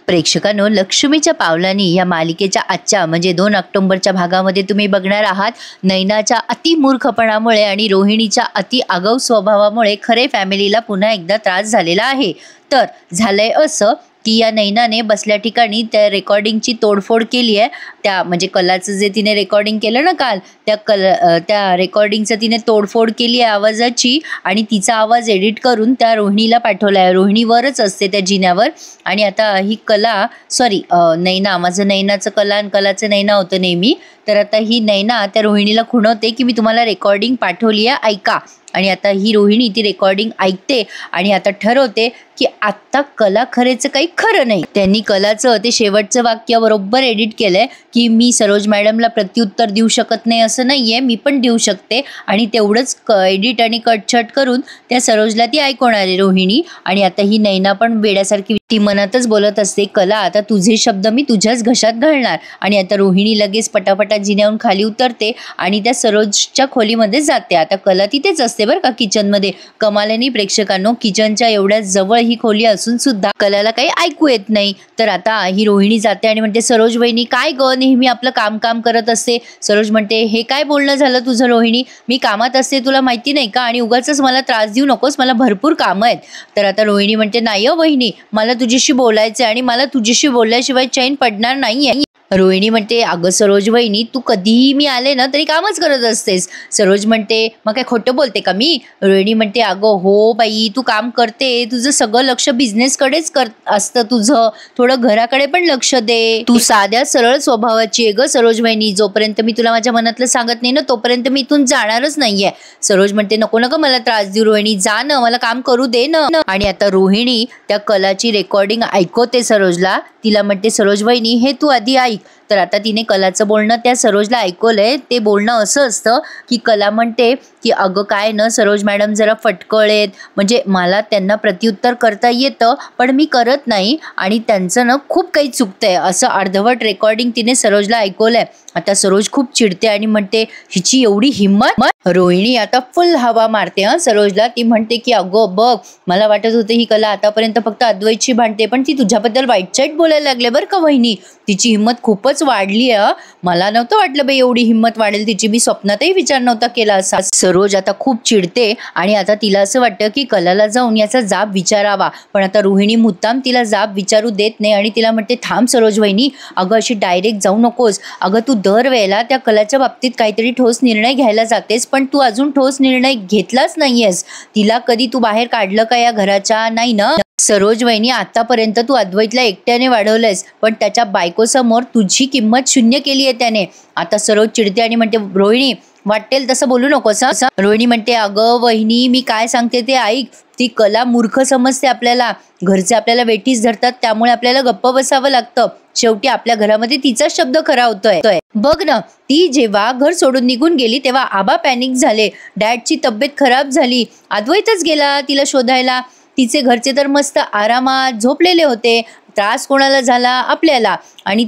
प्रेक्षकांनो, लक्ष्मीच्या पावलांनी या मालिकेच्या आजच्या म्हणजे 2 ऑक्टोबरच्या भागामध्ये तुम्ही बघणार आहात नैनाच्या अति मूर्खपणामुळे आणि रोहिणीच्या अति आगाऊ स्वभावामुळे खरे फॅमिलीला पुन्हा एकदा त्रास झालेला आहे। तर झालंय असं की या नैनाने बसल्या ठिकाणी त्या रेकॉर्डिंगची तोडफोड केली आहे। त्या म्हणजे कलाचं जे तिने रेकॉर्डिंग केलं ना काल, त्या रेकॉर्डिंगचं तिने तोडफोड केली आहे आवाजाची आणि तिचा आवाज एडिट करून त्या रोहिणीला पाठवला आहे। रोहिणीवरच असते त्या जिन्यावर आणि आता ही कला नैना, माझं नैनाचं कला आणि कलाचं नैना होतं नेहमी। तर आता ही नैना त्या रोहिणीला खुणवते की मी तुम्हाला रेकॉर्डिंग पाठवली आहे, ऐका। आणि आता ही रोहिणी ती रेकॉर्डिंग ऐकते आणि आता ठरवते की आता कला खरेच काही खरं नाही। त्यांनी कलाचं ते शेवटचं वाक्य बरोबर एडिट केलंय की मी सरोज मॅडमला प्रत्युत्तर देऊ शकत नाही असं नाहीये, मी पण देऊ शकते। आणि तेवढंच एडिट आणि कटछट करून त्या सरोजला ती ऐकवणार आहे रोहिणी। आणि आता ही नैना पण वेड्यासारखी ती मनातच बोलत असते, कला आता तुझे शब्द मी तुझ्याच घशात घालणार। आणि आता रोहिणी लगेच पटापटा जिन्यावरून खाली उतरते आणि त्या सरोजच्या खोलीमध्ये जाते। आता कला तिथेच असते बरं का, किचनमध्ये। कमालेनी प्रेक्षकांनो, किचनच्या एवढ्या जवळ ही खोली असून सुद्धा कलाला काही ऐकू येत नाही। तर आता ही रोहिणी जाते आणि म्हणते, सरोज वहिनी काय ग, नेहमी आपलं काम करत असते। सरोज म्हणते, हे काय बोलणं झालं तुझं रोहिणी, मी कामात असते तुला माहिती नाही का, आणि उगाचच मला त्रास देऊ नकोस, मला भरपूर कामं आहेत। तर आता रोहिणी म्हणते, नाही वहिनी, मला तुझ्याशी बोलायचं आणि मला तुझ्याशी बोलल्याशिवाय चैन पडणार नाहीये। रोहिणी म्हणते, अगं सरोज वहिनी, तू कधीही मी आले ना तरी कामच करत असतेस। सरोज म्हणते, मग काय खोटं बोलते का मी? रोहिणी म्हणते, अगं हो बाई, तू काम करते, तुझं सगळं लक्ष बिझनेसकडेच असतं, तुझं थोडं घराकडे पण लक्ष दे। तू साध्या सरळ स्वभावाची आहे ग सरोज वहिनी, जोपर्यंत मी तुला माझ्या मनातलं सांगत नाही ना तोपर्यंत मी इथून जाणारच नाहीये। सरोज म्हणते, नको नको मला त्रास देऊ रोहिणी, जा ना, मला काम करू दे ना। आणि आता रोहिणी त्या कलाची रेकॉर्डिंग ऐकवते सरोजला, तिला म्हणते, सरोज वहिनी हे तू आधी ऐक। तर आता तिने कलाचं बोलणं त्या सरोजला ऐकवलंय। ते बोलणं असं असतं की कला म्हणते की अगं काय न सरोज मॅडम जरा फटकळेत, म्हणजे मला त्यांना प्रत्युत्तर करता येतं पण मी करत नाही आणि त्यांचं ना खूप काही चुकतंय, असं अर्धवट रेकॉर्डिंग तिने सरोजला ऐकवलंय। आता सरोज खूप चिडते आणि म्हणते, हिची एवढी हिम्मत। रोहिणी आता फुल हवा मारते सरोजला। ती म्हणते की अगं बघ, मला वाटत होतं ही कला आतापर्यंत फक्त अद्वैतशी भांडते, पण ती तुझ्याबद्दल वाईट साईट बोलायला लागले बरं का वहिनी, तिची हिम्मत खूपच वाढली आहे। मला नव्हतं वाटलं बाई एवढी हिम्मत वाढेल तिची, मी स्वप्नातही विचार नव्हता केला असा। सरोज आता खूप चिडते आणि आता तिला असं वाटतं की कलाला जाऊन याचा जाब विचारावा, पण आता रोहिणी मुद्दाम तिला जाब विचारू देत नाही आणि तिला म्हणते, थांब सरोज वहिनी, अगं अशी डायरेक्ट जाऊ नकोस, अगं तू दरवेळेला त्या कलाच्या बाबतीत काहीतरी ठोस निर्णय घ्यायला जातेस, पण तू अजून ठोस निर्णय घेतलाच नाहीयेस। तिला कधी तू बाहेर काढलं का या घराच्या? नाही ना सरोज वहिनी, आतापर्यंत तू अद्वैतला एकट्याने वाढवलंयस, पण त्याच्या बायकोसमोर तुझी किंमत शून्य केली आहे त्याने। आता सरोज चिडते आणि म्हणते, रोहिणी वाटेल तसं बोलू नकोस। रोहिणी म्हणते, अगं वहिनी मी काय सांगते ते ऐक, ती कला मूर्ख समजते आपल्याला, घरचे आपल्याला वेठीस धरतात त्यामुळे आपल्याला गप्प बसावं लागतं, शेवटी आपल्या घरामध्ये तिचा शब्द खरा होतोय। बघ ना, ती जेव्हा घर सोडून निघून गेली तेव्हा आबा पॅनिक झाले, डॅडची तब्येत खराब झाली, अद्वैतच गेला तिला शोधायला, तिचे घरचे तर मस्त आरामात झोपलेले होते, त्रास कोणाला झाला? आपल्याला। आणि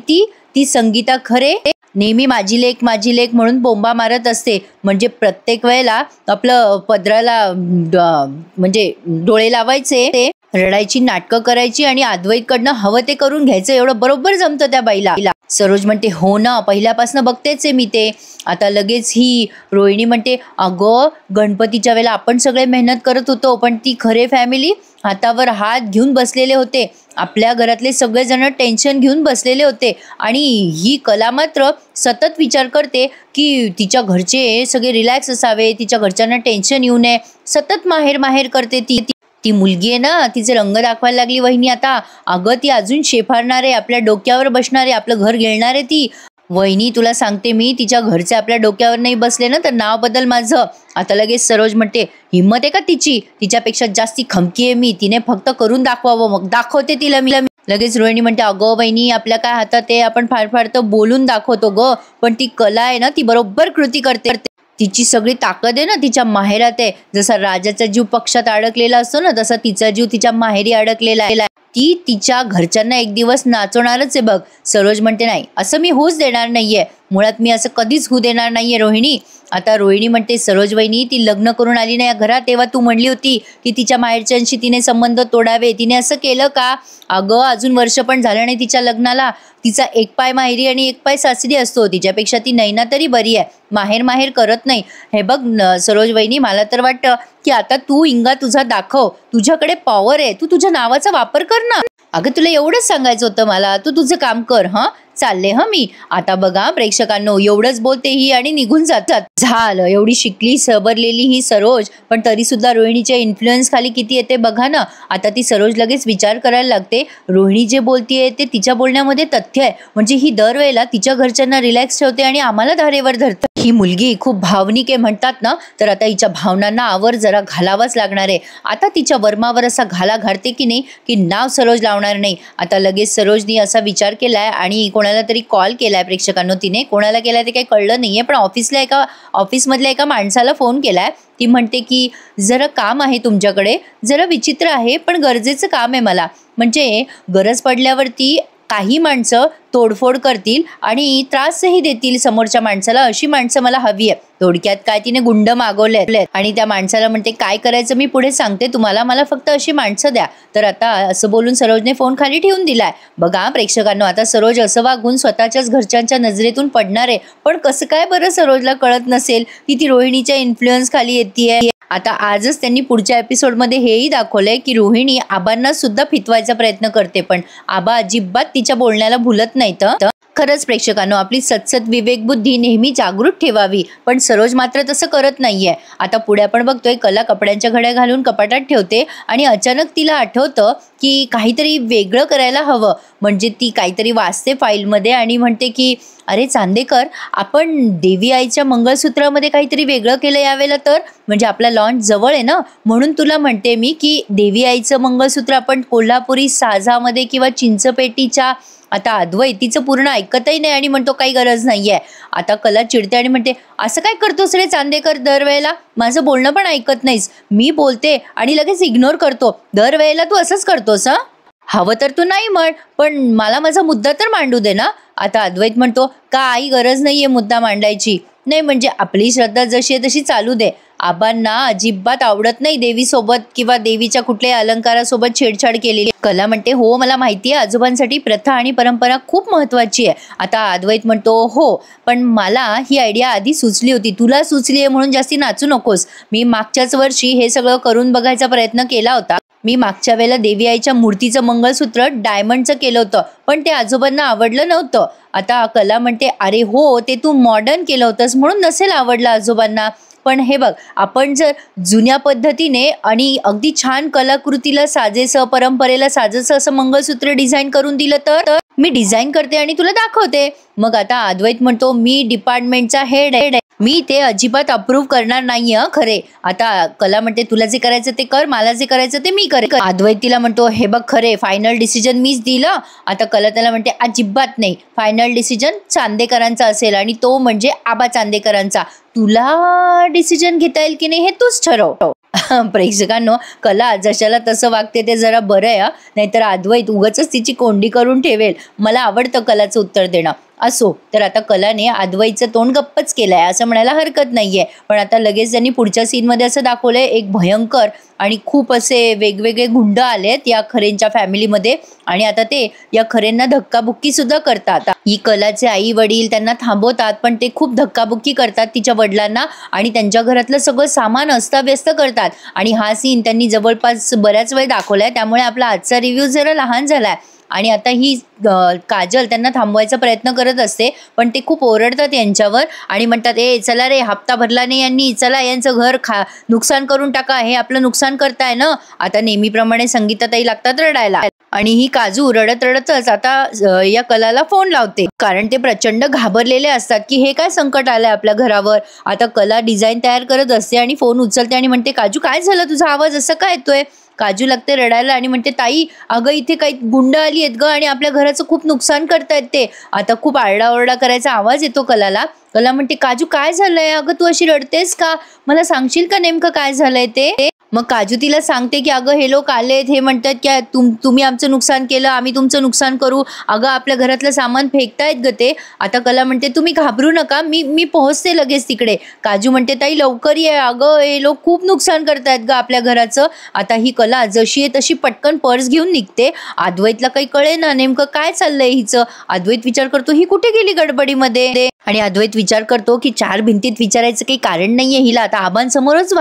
ती संगीता खरे नेहमी माझी लेक म्हणून बोंबा मारत असते, म्हणजे प्रत्येक वेळेला आपलं पदराला म्हणजे डोळे लावायचे, ते रडायची, नाटकं करायची आणि अद्वैतकडनं हवं ते करून घ्यायचं, एवढं बरोबर जमतं त्या बाईला। सरोज म्हणते, हो ना, पहिल्यापासून बघतेच आहे मी ते। आता लगेच ही रोहिणी म्हणते, अगं गणपतीच्या वेळेला आपण सगळे मेहनत करत होतो, पण ती खरे फॅमिली हातावर हात घेऊन बसलेले होते, आपल्या घरातले सगळेजण टेन्शन घेऊन बसलेले होते आणि ही कला मात्र सतत विचार करते की तिच्या घरचे सगळे रिलॅक्स असावे, तिच्या घरच्यांना टेन्शन येऊ नये, सतत माहेर करते ती मुलगी आहे ना, तिचे रंग दाखवायला लागली वहिनी आता। अगं ती अजून शेफारणार आहे, आपल्या डोक्यावर बसणार आहे, आपलं घर घेणार आहे ती। वहिनी तुला सांगते मी, तिच्या घरचे आपल्या डोक्यावर नाही बसले ना तर नाव बदल माझं। आता लगेच सरोज म्हणते, हिम्मत आहे का तिची? तिच्यापेक्षा जास्ती खमकी आहे मी, तिने फक्त करून दाखवावं, मग दाखवते तिला मी। लगेच रोहिणी म्हणते, अगं वहिनी आपल्या काय हातात आहे, आपण फार तर बोलून दाखवतो ग, पण ती कला आहे ना ती बरोबर कृती करते, तिची सगळी ताकद आहे ना तिच्या माहेरात आहे। जसा राजाचा जीव पक्षात अडकलेला असतो ना, तसा तिचा जीव तिच्या माहेरी अडकलेला आहे, ती तिच्या घरच्यांना एक दिवस नाचवणारच आहे बघ। सरोज म्हणते, नाही असं मी होऊच देणार नाहीये, मुळात मी असं कधीच होऊ देणार नाहीये रोहिणी. आता रोहिणी म्हणते सरोज वहिनी ती लग्न करून आली नाही या घरात, तेव्हा तू म्हणली होती की तिच्या माहेरच्यांशी तिने संबंध तोडावे, तिने असं केलं का? अगं अजून वर्ष पण झालं नाही तिच्या लग्नाला. तिचा एक पाय माहेरी आणि एक पाय सासरी असतो. तिच्यापेक्षा ती नैना तरी बरी आहे, माहेर माहेर करत नाही. हे बघ सरोज वहिनी, मला तर वाटतं की आता तू इंगा तुझा दाखव, तुझ्याकडे पॉवर आहे, तू तुझ्या नावाचा वापर कर ना. अगं तुला एवढंच सांगायचं होतं मला, तू तुझं काम कर. चालले मी. आता बघा प्रेक्षकांनो, एवढंच बोलते ही आणि निघून जातात. झालं, एवढी शिकली सबरलेली ही सरोज, पण तरी सुद्धा रोहिणीच्या इन्फ्लुएन्स खाली किती येते बघा ना. आता ती सरोज लगेच विचार करायला लागते, रोहिणी जे बोलतेय ते तिच्या बोलण्यामध्ये तथ्य आहे. म्हणजे ही दरवेळेला तिच्या घरच्यांना रिलॅक्स ठेवते आणि आम्हाला धारेवर धरते. ही मुलगी खूप भावनिक आहे म्हणतात ना, तर आता हिच्या भावनांना आवर जरा घालावाच लागणार आहे. आता तिच्या वर्मावर असा घाला घालते की नाही की नाव सरोज लावणार नाही. आता लगेच सरोजनी असा विचार केलाय आणि कोणाला तरी कॉल केलाय प्रेक्षकांनो. तिने कोणाला केलाय ते काही कळलं नाहीये, पण ऑफिसमधल्या एका माणसाला फोन केलाय. ती म्हणते की जरा काम आहे तुमच्याकडे, जरा विचित्र आहे पण गरजेचं काम आहे मला. म्हणजे गरज पडल्यावरती काही माणसं तोडफोड करतील आणि त्रासही देतील समोरच्या माणसाला, अशी माणसं मला हवी आहे. थोडक्यात काय तिने गुंड मागवले आणि त्या माणसाला म्हणते काय करायचं मी पुढे सांगते तुम्हाला, मला फक्त अशी माणसं द्या. तर आता असं बोलून सरोजने फोन खाली ठेवून दिलाय. बघा प्रेक्षकांनो, आता सरोज असं वागून स्वतःच्याच घरच्यांच्या नजरेतून पडणार आहे. पण कसं काय बरं सरोजला कळत नसेल की ती रोहिणीच्या इन्फ्लुएन्स खाली येते. आता आजच त्यांनी पुढच्या एपिसोडमध्ये हेही दाखवलंय की रोहिणी आबांना सुद्धा फितवायचा प्रयत्न करते, पण आबा अजिबात तिच्या बोलण्याला भुलत नाहीत. खरंच प्रेक्षकांनो, आपली सतसत विवेक बुद्धी नेहमी जागृत ठेवावी, पण सरोज मात्र तसं करत नाहीये. आता पुढे आपण बघतोय कला कपड्यांच्या घड्या घालून कपाटात ठेवते आणि अचानक तिला आठवतं की काहीतरी वेगळं करायला हवं. म्हणजे ती काहीतरी वाचते फाईलमध्ये आणि म्हणते की अरे चांदेकर, आपण देवी आईच्या मंगळसूत्रामध्ये काहीतरी वेगळं केलं यावेळेला, तर म्हणजे आपला लॉन्च जवळ आहे ना, म्हणून तुला म्हणते मी की देवी आईचं मंगळसूत्र आपण कोल्हापुरी साजामध्ये किंवा चिंचपेटीच्या. आता अद्वैत तिचं पूर्ण ऐकतही नाही आणि म्हणतो काही गरज नाहीये. आता कला चिडते आणि म्हणते असं काय करतोस रे चांदेकर, दरवेळेला माझं बोलणं पण ऐकत नाहीस. मी बोलते आणि लगेच इग्नोर करतो, दरवेळेला तू असंच करतोस. हवं तर तू नाही म्हण, पण मला माझा मुद्दा तर मांडू दे ना. आता अद्वैत म्हणतो काही गरज नाहीये मुद्दा मांडायची. नाही म्हणजे आपली श्रद्धा जशी आहे तशी चालू दे. आबांना अजिबात आवडत नाही देवीसोबत किंवा देवीच्या कुठल्याही अलंकारासोबत छेडछाड केलेली. कला म्हणते हो मला माहिती आहे, आजोबांसाठी प्रथा आणि परंपरा खूप महत्वाची आहे. आता अद्वैत म्हणतो हो, पण मला ही आयडिया आधी सुचली होती, तुला सुचली आहे म्हणून जास्ती नाचू नकोस. मी मागच्याच वर्षी हे सगळं करून बघायचा प्रयत्न केला होता. मी मागच्या वेळेला देवी आईच्या मूर्तीचं मंगळसूत्र डायमंडचं केलं होतं, पण ते आजोबांना आवडलं नव्हतं. आता कला म्हणते अरे हो, ते तू मॉडर्न केलं होतंस म्हणून नसेल आवडलं आजोबांना. पण हे बघ, आपण जर जुन्या पद्धतीने आणि अगदी छान कलाकृतीला साजेसं, परंपरेला साजेसं असं मंगळसूत्र डिझाईन करून दिलं तर मी डिझाईन करते आणि तुला दाखवते. मग आता अद्वैत म्हणतो मी डिपार्टमेंटचा हेड आहे, मी ते अजिबात अप्रूव्ह करणार नाही खरे. आता कला म्हणते तुला जे करायचं ते कर, मला जे करायचं ते मी करेन. अद्वैत तिला म्हणतो हे बघ खरे, फायनल डिसिजन मीच दिलं. आता कला त्याला म्हणते अजिबात नाही, फायनल डिसिजन चांदेकरांचा असेल आणि तो म्हणजे आबा चांदेकरांचा. तुला डिसिजन घेता येईल की नाही हे तूच ठरव. प्रेक्षकांनो, कला जशाला तसं वागते ते जरा बरं आहे, नाहीतर अद्वैत उगाचच तिची कोंडी करून ठेवेल. मला आवडतं कलाचं उत्तर देणं. असो, तर आता कलाने अद्वैतचं तोंड गप्पच केलंय असं म्हणायला हरकत नाहीये. पण आता लगेच त्यांनी पुढच्या सीनमध्ये असं दाखवलंय, एक भयंकर आणि खूप असे वेगवेगळे गुंड आलेत या खरेंच्या फॅमिलीमध्ये आणि आता ते या खरेंना धक्काबुक्की सुद्धा करतात. ही कलाचे आई वडील त्यांना थांबवतात, पण ते खूप धक्काबुक्की करतात तिच्या वडिलांना आणि त्यांच्या घरातलं सगळं सामान अस्ताव्यस्त करतात. आणि हा सीन त्यांनी जवळपास बऱ्याच वेळ दाखवलाय, त्यामुळे आपला आजचा रिव्ह्यू जरा लहान झालाय. आणि आता ही काजल त्यांना थांबवायचा प्रयत्न करत असते, पण ते खूप ओरडतात यांच्यावर आणि म्हणतात ए चला रे, हप्ता भरला नाही यांनी, चला यांचं घर नुकसान करून टाका, हे आपलं नुकसान करताय ना. आता नेहमीप्रमाणे संगीताताई लागतात रडायला आणि ही काजू रडत रडतच आता या कलाला फोन लावते, कारण ते प्रचंड घाबरलेले असतात की हे काय संकट आलंय आपल्या घरावर. आता कला डिझाईन तयार करत असते आणि फोन उचलते आणि म्हणते काजू काय झालं, तुझा आवाज असं काय येतोय. काजू लागते रडायला आणि म्हणते ताई अगं इथे काही गुंड आली आहेत ग आणि आपल्या घराचं खूप नुकसान करतायत ते. आता खूप आरडाओरडा करायचा आवाज येतो कलाला. कला म्हणते काजू काय झालंय, अगं तू अशी रडतेस का, मला सांगशील का नेमकं काय झालंय ते. मग काजू तिला सांगते की अगं हे लोक आलेत, हे म्हणतात की तुम्ही आमचं नुकसान केलं, आम्ही तुमचं नुकसान करू, अगं आपल्या घरातलं सामान फेकतायत ग ते. आता कला म्हणते तुम्ही घाबरू नका, मी पोहोचते लगेच तिकडे. काजू म्हणते ताई लवकर ये, अगं हे लोक खूप नुकसान करतायत ग आपल्या घराचं. आता ही कला जशी आहे तशी पटकन पर्स घेऊन निघते. अद्वैतला काही कळे ना नेमकं काय चाललंय हिचं. अद्वैत विचार करतो ही कुठे गेली गडबडीमध्ये, आणि अद्वैत विचार करतो की चार भिंतीत विचारायचं काही कारण नाहीये हिला. आता आबांसमोरच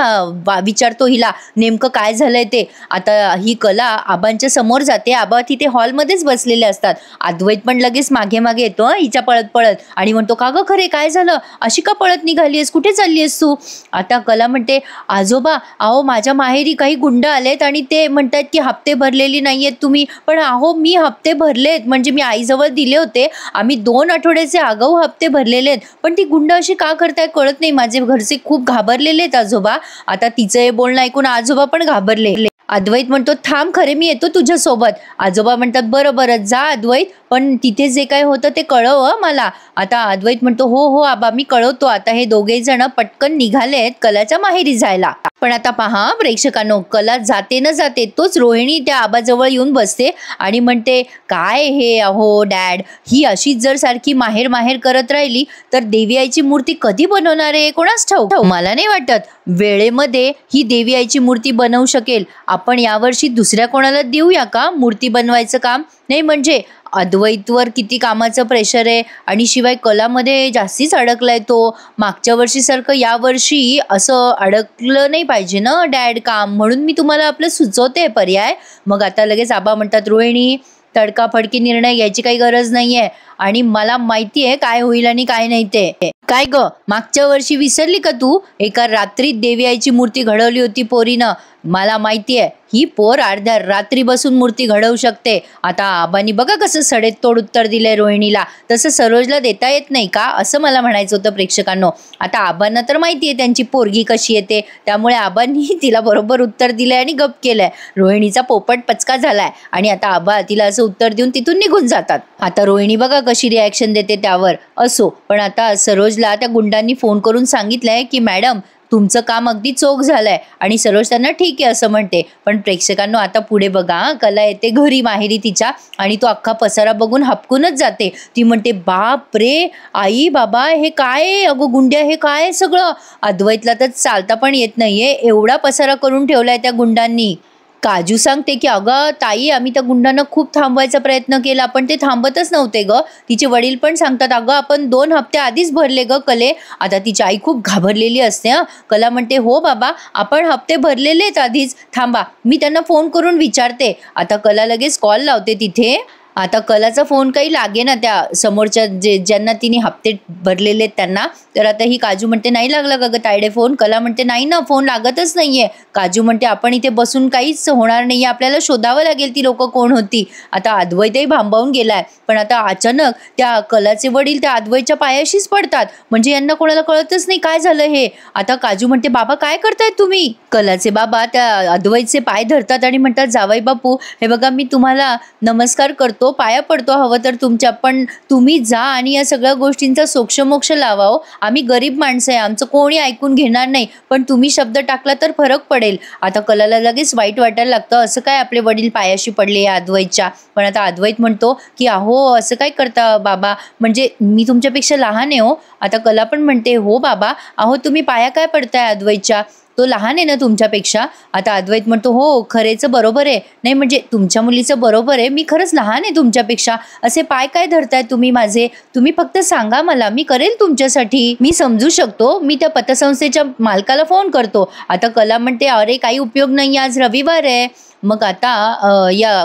विचारतो हिला नेमकं काय झालंय ते. आता ही कला आबांच्या समोर जाते. आबा तिथे हॉलमध्येच बसलेले असतात. अद्वैत पण लगेच मागे मागे येतो हिच्या पळत पळत आणि म्हणतो का ग खरे काय झालं, अशी का पळत निघालीयस, कुठे चाललीयस तू. आता कला म्हणते आजोबा अहो माझ्या माहेरी काही गुंड आलेत आणि ते म्हणतात की हप्ते भरलेली नाहीयेत तुम्ही. पण अहो मी हप्ते भरलेत, म्हणजे मी आईजवळ दिले होते, आम्ही 2 आठवड्याचे आगाऊ हप्ते भरलेले आहेत, पण ती गुंड अशी का करताय कळत नाही, माझे घरचे खूप घाबरलेले आहेत आजोबा. आता तिचं हे बोलणं ऐकून आजोबा पण घाबरले. अद्वैत म्हणतो थांब खरे मी येतो तुझ्या सोबत. आजोबा म्हणतात बरं बरं जा अद्वैत, पण तिथे जे काय होतं ते कळव मला. आता अद्वैत म्हणतो हो हो आबा मी कळवतो. आता हे दोघे जण पटकन निघालेत कलाच्या माहेरी जायला. पण आता पहा प्रेक्षकांनो, कला जाते न जाते तोच रोहिणी त्या आबाजवळ येऊन बसते आणि म्हणते काय हे अहो डॅड, ही अशीच जर सारखी माहेर माहेर करत राहिली तर देवी आईची मूर्ती कधी बनवणार आहे कोणास ठाऊक. मला नाही वाटत वेळेमध्ये ही देवी आईची मूर्ती बनवू शकेल. आपण यावर्षी दुसऱ्या कोणाला देऊया का मूर्ती बनवायचं काम. नाही म्हणजे अद्वैतवर किती कामाचं प्रेशर आहे आणि शिवाय कलामध्ये जास्तीच अडकलाय तो. मागच्या वर्षीसारखं यावर्षी असं अडकलं नाही पाहिजे ना डॅड काम, म्हणून मी तुम्हाला आपलं सुचवते पर्याय. मग आता लगेच आबा म्हणतात रोहिणी तडकाफडकी निर्णय घ्यायची काही गरज नाहीये आणि मला माहिती आहे काय होईल आणि काय नाही ते. काय ग मागच्या वर्षी विसरली का तू, एका रात्रीत देवी आईची मूर्ती घडवली होती पोरीनं. मला माहिती आहे ही पोर अर्ध्या रात्री बसून मूर्ती घडवू शकते. आता आबांनी बघा कसं सडेत तोड उत्तर दिलंय रोहिणीला, तसं सरोजला देता येत नाही का असं मला म्हणायचं होतं प्रेक्षकांनो. आता आबांना तर माहिती आहे त्यांची पोरगी कशी येते, त्यामुळे आबांनी तिला बरोबर उत्तर दिलंय आणि गप केलंय. रोहिणीचा पोपट पचका झालाय आणि आता आबा तिला असं उत्तर देऊन तिथून निघून जातात. आता रोहिणी बघा कशी रिॲक्शन देते त्यावर. असो पण आता सरोजला त्या गुंडांनी फोन करून सांगितलंय की मॅडम तुमचं काम अगदी चोख झालंय आणि सरोज त्यांना ठीक आहे असं म्हणते. पण प्रेक्षकांनो आता पुढे बघा कला येते घरी माहेरी तिच्या आणि तो अख्खा पसारा बघून हपकूनच जाते. ती म्हणते बाप रे आई बाबा हे काय, अगो गुंड्या हे काय सगळं. अद्वैतला तर चालता पण येत नाहीये, एवढा पसारा करून ठेवलाय त्या गुंडांनी. काजू सांगते की अगं ताई आम्ही त्या गुंडांना खूप थांबवायचा प्रयत्न केला पण ते थांबतच नव्हते ग. तिचे वडील पण सांगतात अगं आपण 2 हप्ते आधीच भरले ग कले. आता तिची आई खूप घाबरलेली असते. कला म्हणते हो बाबा आपण हप्ते भरलेले आहेत आधीच, थांबा मी त्यांना फोन करून विचारते. आता कला लगेच कॉल लावते तिथे. आता कलाचा फोन काही लागे ना त्या समोरच्या ज्यांना तिने हप्ते भरलेले त्यांना. तर आता ही काजू म्हणते नाही लागला का ग तायडे फोन. कला म्हणते नाही ना फोन लागतच नाहीये. काजू म्हणते आपण इथे बसून काहीच होणार नाहीये, आपल्याला शोधावं लागेल ती लोक कोण होती. आता अद्वैतही भांबावून गेलाय. पण आता अचानक त्या कलाचे वडील त्या अद्वैतच्या पायाशीच पडतात, म्हणजे यांना कोणाला कळतच नाही काय झालं हे. आता काजू म्हणते बाबा काय करताय तुम्ही. कलाचे बाबा त्या अद्वैतचे पाय धरतात आणि म्हणतात जावई बापू हे बघा मी तुम्हाला नमस्कार करतो, पाया पडतो हवं तर तुमच्या, पण तुम्ही जा आणि या सगळ्या गोष्टींचा सोक्षमोक्ष लावाओ. आम्ही गरीब माणसं आहे, आमचं कोणी ऐकून घेणार नाही, पण तुम्ही शब्द टाकला तर फरक पडेल. आता कलाला लगेच वाईट वाटायला लागतं, असं काय आपले वडील पायाशी पडले या अद्वैतच्या. पण आता अद्वैत म्हणतो की अहो असं काय करता बाबा, म्हणजे मी तुमच्यापेक्षा लहान आहे हो. आता कला पण म्हणते हो बाबा अहो तुम्ही पाया काय पडताय अद्वैतच्या, तो लहान आहे ना तुमच्यापेक्षा. आता अद्वैत म्हणतो हो खरेच बरोबर आहे, नाही म्हणजे तुमच्या मुलीचं बरोबर आहे, मी खरंच लहान आहे तुमच्यापेक्षा, असे पाय काय धरताय तुम्ही माझे, तुम्ही फक्त सांगा मला मी करेल तुमच्यासाठी, मी समजू शकतो, मी त्या पतसंस्थेच्या मालकाला फोन करतो. आता कला म्हणते अरे काही उपयोग नाही आज रविवार आहे. मग आता या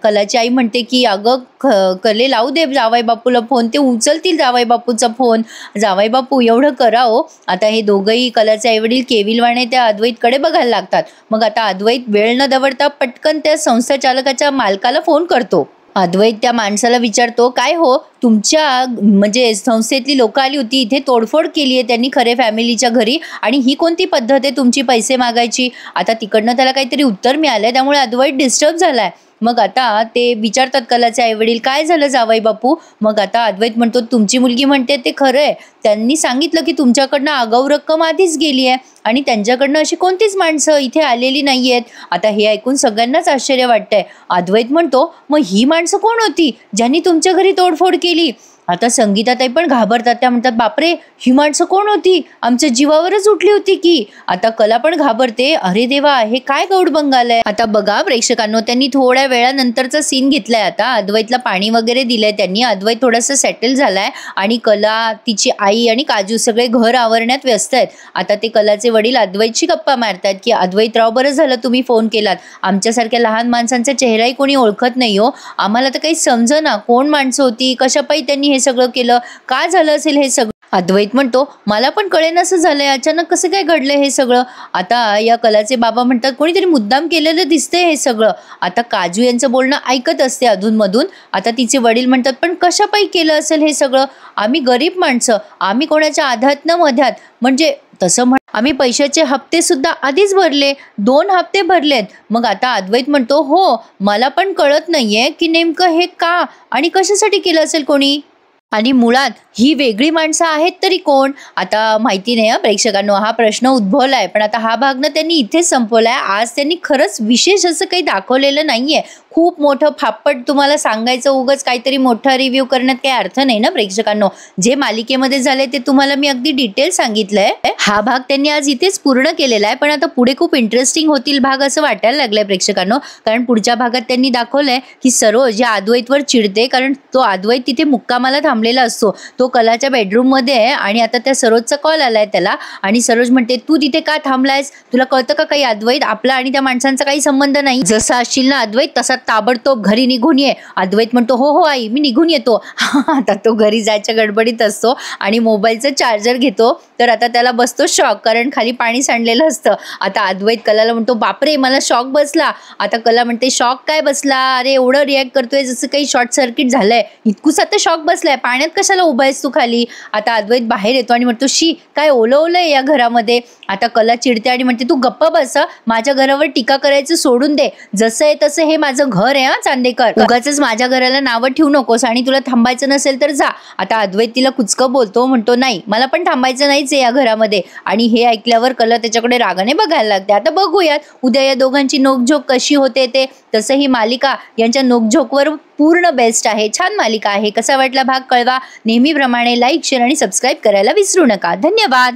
कलाची आई म्हणते की अगं कले लावू दे जावई बापूला फोन, ते उचलतील जावई बापूचा फोन, जावई बापू एवढं करा हो. आता हे दोघंही कलाचे आईवडील केविलवाणे त्या अद्वैतकडे बघायला लागतात. मग आता अद्वैत वेळ न दवडता पटकन त्या संस्था चालकाच्या मालकाला फोन करतो. अद्वैत त्या माणसाला विचारतो काय हो तुमच्या म्हणजे संस्थेतली लोक आली होती, इथे तोडफोड केली आहे त्यांनी खरे फॅमिलीच्या घरी, आणि ही कोणती पद्धत आहे तुमची पैसे मागायची. आता तिकडनं त्याला काहीतरी उत्तर मिळालंय त्यामुळे अद्वैत डिस्टर्ब झालाय. मग आता ते विचारतात कलाचे आईवडील, काय झालं जावई बापू? मग आता अद्वैत म्हणतो, तुमची मुलगी म्हणते ते खरं आहे. त्यांनी सांगितलं की तुमच्याकडनं आगाऊ रक्कम आधीच गेली आहे आणि त्यांच्याकडनं अशी कोणतीच माणसं इथे आलेली नाहीयेत. आता हे ऐकून सगळ्यांनाच आश्चर्य वाटतंय. अद्वैत म्हणतो, मग ही माणसं कोण होती ज्यांनी तुमच्या घरी तोडफोड केली? आता संगीताताई पण घाबरतात. त्या म्हणतात, बापरे, ही माणसं कोण होती? आमच्या जीवावरच उठली होती की. आता कला पण घाबरते. अरे देवा, हे काय गौडबंगाल आहे. आता बघा प्रेक्षकांनो, त्यांनी थोड्या वेळानंतरचा सीन घेतलाय. आता अद्वैतला पाणी वगैरे दिलंय त्यांनी. अद्वैत थोडासा सेटल झालाय आणि कला, तिची आई आणि काजू सगळे घर आवरण्यात व्यस्त आहेत. आता ते कलाचे वडील अद्वैतशी गप्पा मारतात की अद्वैतराव, बरं झालं तुम्ही फोन केलात. आमच्यासारख्या लहान माणसांचा चेहराही कोणी ओळखत नाही हो. आम्हाला तर काही समजेना कोण माणसं होती, कशापायी त्यांनी हे सगळं केलं, काय झालं असेल हे सगळं. अद्वैत म्हणतो, मला पण कळेन असं झालंय, अचानक कसं काय घडलंय हे सगळं. आता या कलाचे बाबा म्हणतात, कोणीतरी मुद्दाम केलेलं दिसतंय हे सगळं. आता काजू यांचं बोलणं ऐकत असते अधूनमधून. आता तिचे वडील म्हणतात, पण कशापायी केलं असेल हे सगळं? आम्ही गरीब माणसं, आम्ही कोणाच्या आधात न मध्यात, म्हणजे तसं आम्ही पैशाचे हप्ते सुद्धा आधीच भरले, 2 हप्ते भरलेत. मग आता अद्वैत म्हणतो, हो, मला पण कळत नाहीये की नेमकं हे का आणि कशासाठी केलं असेल कोणी, आणि मुळात ही वेगळी माणसं आहेत तरी कोण? आता माहिती नाही प्रेक्षकांनो, हा प्रश्न उद्भवलाय. पण आता हा भाग ना त्यांनी इथेच संपवलाय. आज त्यांनी खरंच विशेष असं काही दाखवलेलं नाहीये. खूप मोठं फापट तुम्हाला सांगायचं, उगाच काहीतरी मोठा रिव्ह्यू करण्यात काही अर्थ नाही ना प्रेक्षकांनो. जे मालिकेमध्ये झाले ते तुम्हाला मी अगदी डिटेल सांगितलंय. हा भाग त्यांनी आज इथेच पूर्ण केलेला आहे. पण आता पुढे खूप इंटरेस्टिंग होतील भाग असं वाटायला लागलंय प्रेक्षकांनो. कारण पुढच्या भागात त्यांनी दाखवलंय की सरोज या अद्वैतवर चिडते, कारण तो अद्वैत तिथे मुक्कामाला थांबलेला असतो. तो कलाच्या बेडरूम मध्ये आहे आणि आता त्या सरोजचा कॉल आलाय त्याला आणि सरोज म्हणते, तू तिथे का थांबलायस? तुला कळतं का काही अद्वैत? आपला आणि त्या माणसांचा काही संबंध नाही. जसा असशील ना अद्वैत, तसा ताबडतोब घरी निघून ये. अद्वैत म्हणतो, हो हो आई, मी निघून येतो. आता तो घरी जायच्या गडबडीत असतो आणि मोबाईलचं चार्जर घेतो. तर आता त्याला बसतो शॉक, कारण खाली पाणी सांडलेलं असतं. आता अद्वैत कलाला म्हणतो, बापरे, मला शॉक बसला. आता कला म्हणते, शॉक काय बसला? अरे एवढं रिॲक्ट करतोय जसं काही शॉर्ट सर्किट झालंय. इतकुसा तर शॉक बसलाय, पाण्यात कशाला उभा आहेस तू खाली? आता अद्वैत बाहेर येतो आणि म्हणतो, शी, काय ओलं ओलं आहे या घरामध्ये. आता कला चिडते आणि म्हणते, तू गप्प बस, माझ्या घरावर टीका करायचं सोडून दे. जसं आहे तसं हे माझं घर आहे चांदेकर. उगाचच माझ्या घराला नावं ठेवू नकोस आणि तुला थांबायचं नसेल तर जा. आता अद्वैत तिला कुचकं बोलतो, म्हणतो, नाही, मला पण थांबायचं नाहीच आहे या घरामध्ये. आणि हे ऐकल्यावर कला त्याच्याकडे रागाने बघायला लागते. आता बघूयात उद्या या दोघांची नोकझोक कशी होते ते. तसं ही मालिका यांच्या नोकझोकवर पूर्ण बेस्ट आहे. छान मालिका आहे. कसा वाटला भाग कळवा. नेहमीप्रमाणे लाईक, शेअर आणि सबस्क्राईब करायला विसरू नका. धन्यवाद.